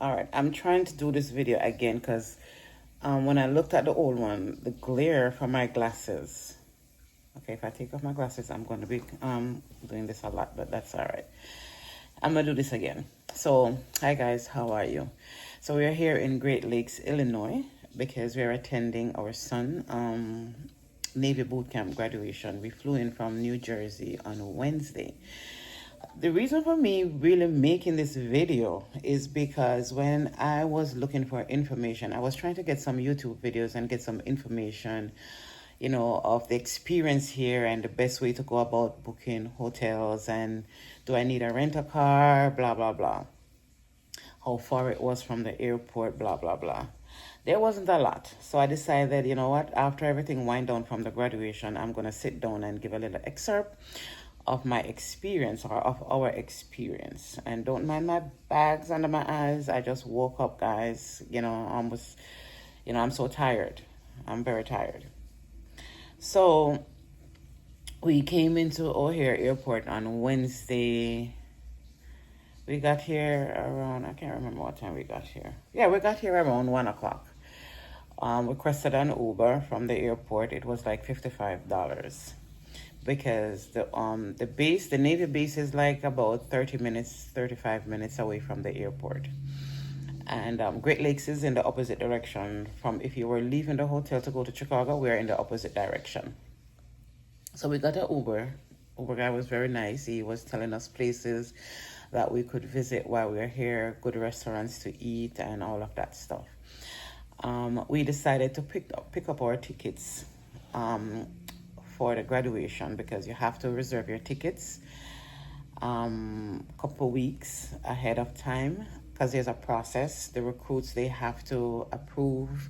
All right, I'm trying to do this video again because when I looked at the old one, the glare from my glasses. Okay, if I take off my glasses, I'm going to be doing this a lot, but that's all right. I'm going to do this again. So, hi guys, how are you? So we are here in Great Lakes, Illinois, because we're attending our son Navy boot camp graduation. We flew in from New Jersey on Wednesday. The reason for me really making this video is because when I was looking for information, I was trying to get some YouTube videos and get some information, of the experience here and the best way to go about booking hotels and do I need a rental car, blah, blah, blah. How far it was from the airport, blah, blah, blah. There wasn't a lot. So I decided, you know what, after everything wind down from the graduation, I'm going to sit down and give a little excerpt of my experience or of our experience. And don't mind my bags under my eyes. I just woke up, guys. I'm so tired. I'm very tired. So we came into O'Hare Airport on Wednesday. We got here around, I can't remember what time we got here. Yeah, we got here around 1 o'clock. Requested an Uber from the airport. It was like $55 because the Navy base is like about 35 minutes away from the airport. And Great Lakes is in the opposite direction from if you were leaving the hotel to go to Chicago, we're in the opposite direction. So we got an Uber. Uber guy was very nice. He was telling us places that we could visit while we were here, good restaurants to eat and all of that stuff. We decided to pick up our tickets for the graduation because you have to reserve your tickets couple weeks ahead of time because there's a process. The recruits, they have to approve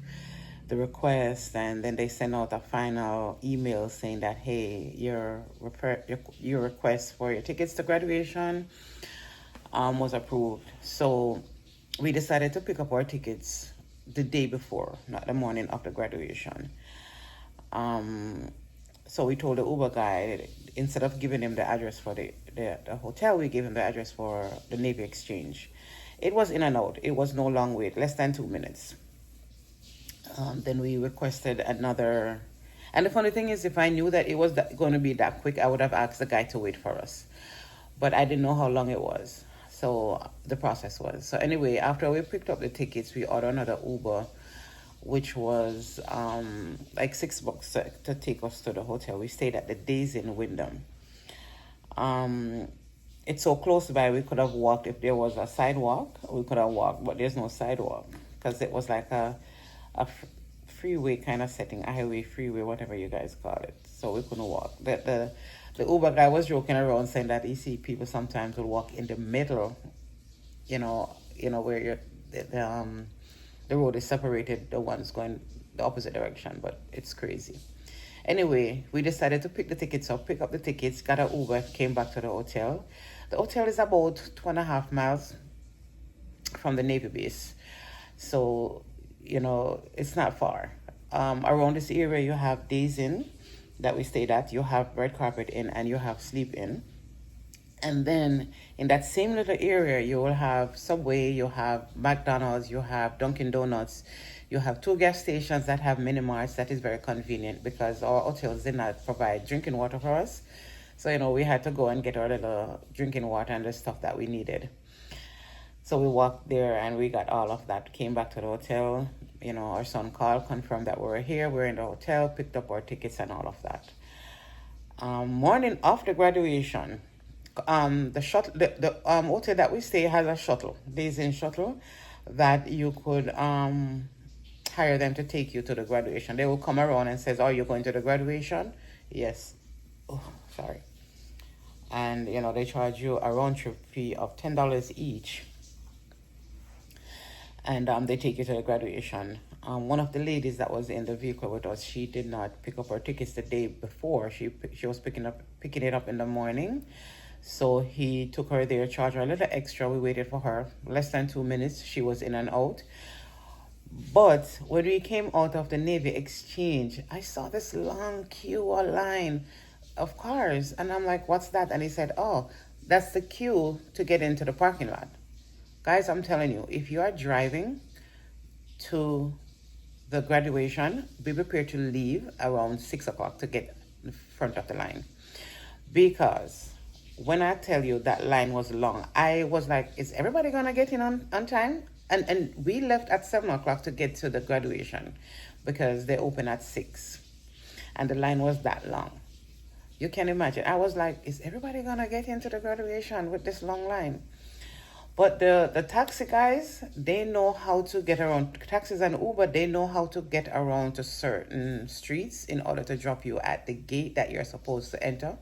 the request and then they send out a final email saying that, hey, your request for your tickets to graduation was approved. So we decided to pick up our tickets the day before, not the morning of the graduation. So we told the Uber guy, instead of giving him the address for the hotel, we gave him the address for the Navy Exchange. It was in and out. It was no long wait, less than 2 minutes. Then we requested another. And the funny thing is, if I knew that it was going to be that quick, I would have asked the guy to wait for us. But I didn't know how long it was. So the process was. So anyway, after we picked up the tickets, we ordered another Uber, which was like $6 to take us to the hotel. We stayed at the Days in Wyndham. It's so close by, we could have walked. If there was a sidewalk, we could have walked, but there's no sidewalk because it was like a freeway kind of setting, a highway, freeway, whatever you guys call it. So we couldn't walk. The Uber guy was joking around saying that you see people sometimes will walk in the middle, where the road is separated, the ones going the opposite direction, but it's crazy. Anyway, we decided to pick up the tickets, got an Uber, came back to the hotel. The hotel is about 2.5 miles from the Navy base. So, it's not far. Around this area, you have Days Inn that we stayed at, you have Red Carpet Inn, and you have Sleep Inn. And then in that same little area, you will have Subway, you have McDonald's, you have Dunkin' Donuts, you have 2 gas stations that have mini marts. That is very convenient because our hotels did not provide drinking water for us. So, we had to go and get our little drinking water and the stuff that we needed. So we walked there and we got all of that, came back to the hotel. Our son called, confirmed that we were here, we're in the hotel, picked up our tickets and all of that. Morning after graduation, the hotel that we stay has a shuttle, Days Inn shuttle, that you could hire them to take you to the graduation. They will come around and says, "Are you going to the graduation?" Yes. Oh, sorry. And they charge you a round trip fee of $10 each. And they take you to the graduation. One of the ladies that was in the vehicle with us, she did not pick up her tickets the day before. She was picking it up in the morning. So he took her there, charged her a little extra. We waited for her less than 2 minutes. She was in and out. But when we came out of the Navy Exchange, I saw this long queue or line of cars. And I'm like, what's that? And he said, oh, that's the queue to get into the parking lot. Guys, I'm telling you, if you are driving to the graduation, be prepared to leave around 6 o'clock to get in front of the line. Because when I tell you that line was long, I was like, is everybody gonna get in on time? And we left at 7 o'clock to get to the graduation because they open at 6. And the line was that long. You can imagine. I was like, is everybody gonna get into the graduation with this long line? But the taxi guys, they know how to get around. Taxis and Uber, they know how to get around to certain streets in order to drop you at the gate that you're supposed to enter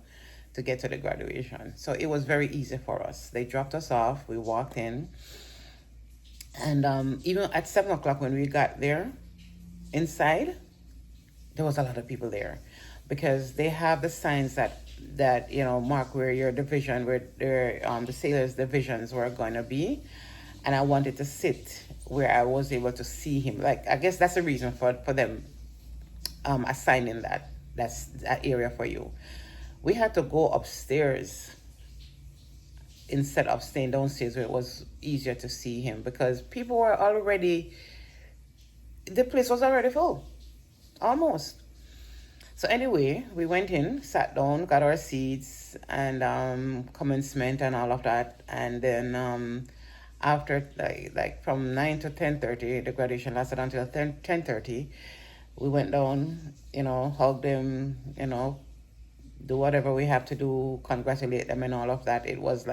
to get to the graduation. So it was very easy for us. They dropped us off. We walked in. And even at 7 o'clock when we got there, inside, there was a lot of people there because they have the signs that mark where your division, where the sailors' divisions were going to be, and I wanted to sit where I was able to see him. Like, I guess that's the reason for them assigning that area for you. We had to go upstairs instead of staying downstairs where it was easier to see him because people were already, the place was already full, almost. So anyway, we went in, sat down, got our seats and commencement and all of that. And then after like from 9 to 10:30, the graduation lasted until 10:30. We went down, hugged them, do whatever we have to do, congratulate them and all of that. It was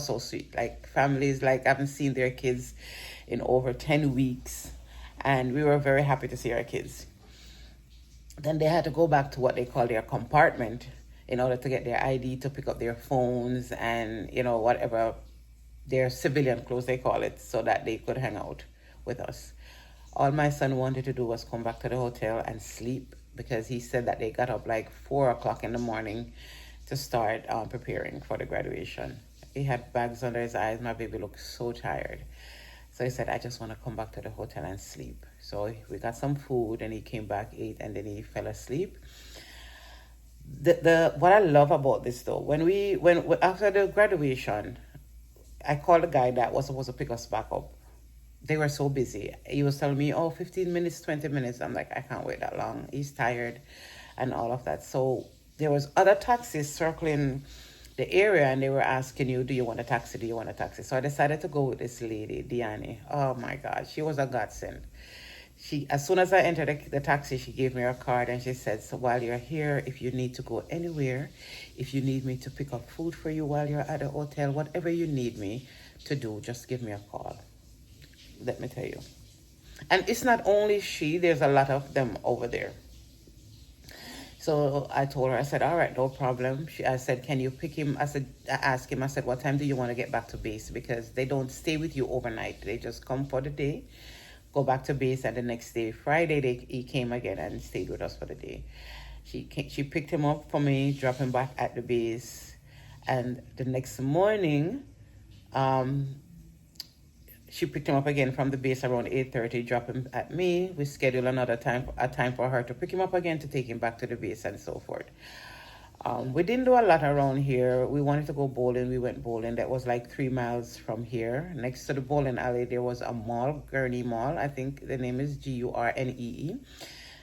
so sweet. Like, families haven't seen their kids in over 10 weeks. And we were very happy to see our kids. Then they had to go back to what they call their compartment in order to get their ID, to pick up their phones and, whatever, their civilian clothes they call it, so that they could hang out with us. All my son wanted to do was come back to the hotel and sleep because he said that they got up like 4 o'clock in the morning to start preparing for the graduation. He had bags under his eyes. My baby looked so tired. So he said, I just want to come back to the hotel and sleep. So we got some food and he came back, ate, and then he fell asleep. What I love about this though, when after the graduation, I called the guy that was supposed to pick us back up. They were so busy. He was telling me, 15 minutes, 20 minutes. I'm like, I can't wait that long. He's tired and all of that. So there was other taxis circling the area and they were asking you, do you want a taxi? Do you want a taxi? So I decided to go with this lady, Diani. Oh my God, she was a godsend. As soon as I entered the taxi, she gave me her card and she said, so while you're here, if you need to go anywhere, if you need me to pick up food for you while you're at the hotel, whatever you need me to do, just give me a call. Let me tell you. And it's not only she, there's a lot of them over there. So I told her, I said, all right, no problem. I said, can you pick him? I asked him, I said, what time do you want to get back to base? Because they don't stay with you overnight. They just come for the day, go back to base, and the next day, Friday, he came again and stayed with us for the day. She picked him up for me, dropped him back at the base. And the next morning, she picked him up again from the base around 8:30, dropped him at me. We scheduled a time for her to pick him up again, to take him back to the base and so forth. We didn't do a lot around here. We wanted to go bowling. We went bowling. That was like 3 miles from here. Next to the bowling alley, there was a mall, Gurnee Mall. I think the name is Gurnee.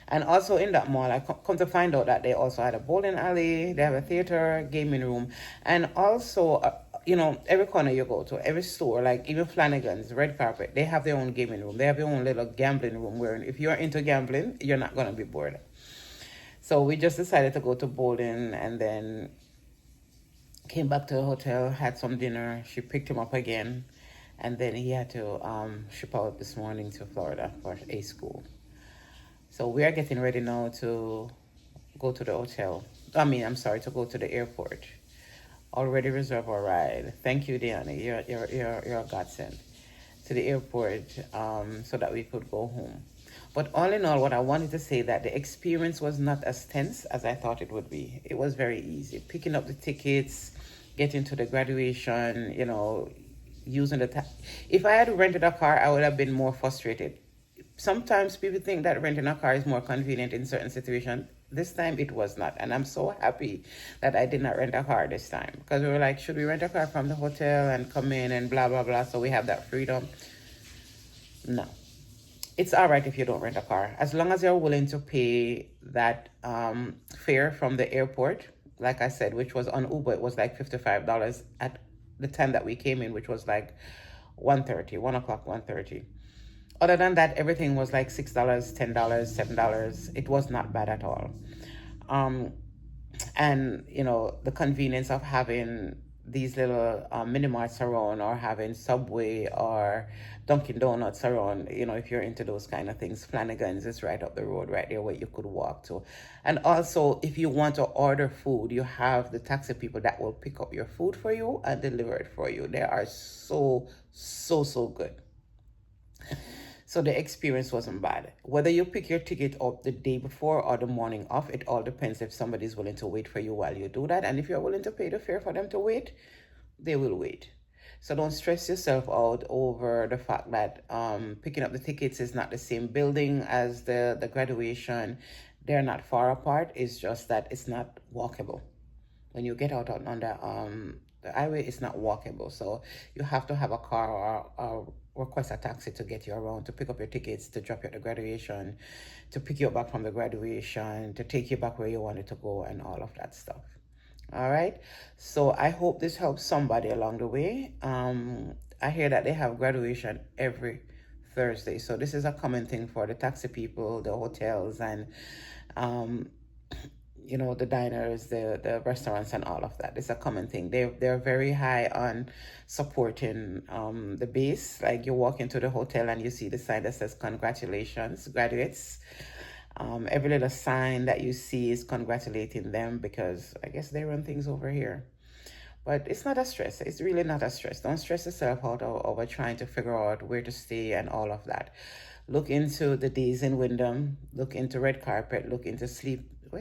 And also in that mall, I come to find out that they also had a bowling alley. They have a theater, gaming room, and also every corner you go to, every store, like even Flanagan's, Red Carpet, they have their own gaming room. They have their own little gambling room where if you're into gambling, you're not going to be bored. So we just decided to go to bowling and then came back to the hotel, had some dinner. She picked him up again. And then he had to ship out this morning to Florida for a school. So we are getting ready now to go to the hotel. To go to the airport. Already reserved a ride. Thank you, Diana. You're a godsend to the airport so that we could go home. But all in all, what I wanted to say that the experience was not as tense as I thought it would be. It was very easy. Picking up the tickets, getting to the graduation, using if I had rented a car, I would have been more frustrated. Sometimes people think that renting a car is more convenient in certain situations. This time it was not. And I'm so happy that I did not rent a car this time, because we were like, should we rent a car from the hotel and come in and blah, blah, blah. So we have that freedom. No. It's all right if you don't rent a car, as long as you're willing to pay that fare from the airport. Like I said, which was on Uber, it was like $55 at the time that we came in, which was like 1:30, 1 o'clock, 1:30. Other than that, everything was like $6, $10, $7. It was not bad at all. And the convenience of having these little mini marts around, or having Subway or Dunkin' Donuts around, if you're into those kind of things. Flanagan's is right up the road right there where you could walk to. And also, if you want to order food, you have the taxi people that will pick up your food for you and deliver it for you. They are so, so, so good. So the experience wasn't bad. Whether you pick your ticket up the day before or the morning of, it all depends if somebody's willing to wait for you while you do that. And if you're willing to pay the fare for them to wait, they will wait. So don't stress yourself out over the fact that picking up the tickets is not the same building as the graduation. They're not far apart. It's just that it's not walkable. When you get out on the highway, it's not walkable. So you have to have a car or request a taxi to get you around, to pick up your tickets, to drop you at the graduation, to pick you back from the graduation, to take you back where you wanted to go, and all of that stuff. All right. So I hope this helps somebody along the way. I hear that they have graduation every Thursday. So this is a common thing for the taxi people, the hotels, and the diners, the restaurants, and all of that. It's a common thing. They're very high on supporting the base. Like, you walk into the hotel and you see the sign that says congratulations, graduates. Every little sign that you see is congratulating them, because I guess they run things over here. But it's not a stress. It's really not a stress. Don't stress yourself out over trying to figure out where to stay and all of that. Look into the Days in Wyndham. Look into Red Carpet. Look into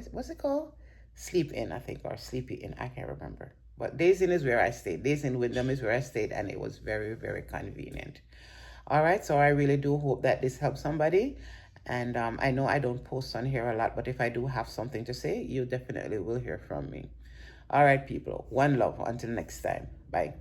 what's it called? Sleep Inn, I think, or Sleepy Inn. I can't remember. But Days Inn is where I stayed. Days in Wyndham is where I stayed, and it was very, very convenient. All right, so I really do hope that this helps somebody. And I know I don't post on here a lot, but if I do have something to say, you definitely will hear from me. All right, people. One love. Until next time. Bye.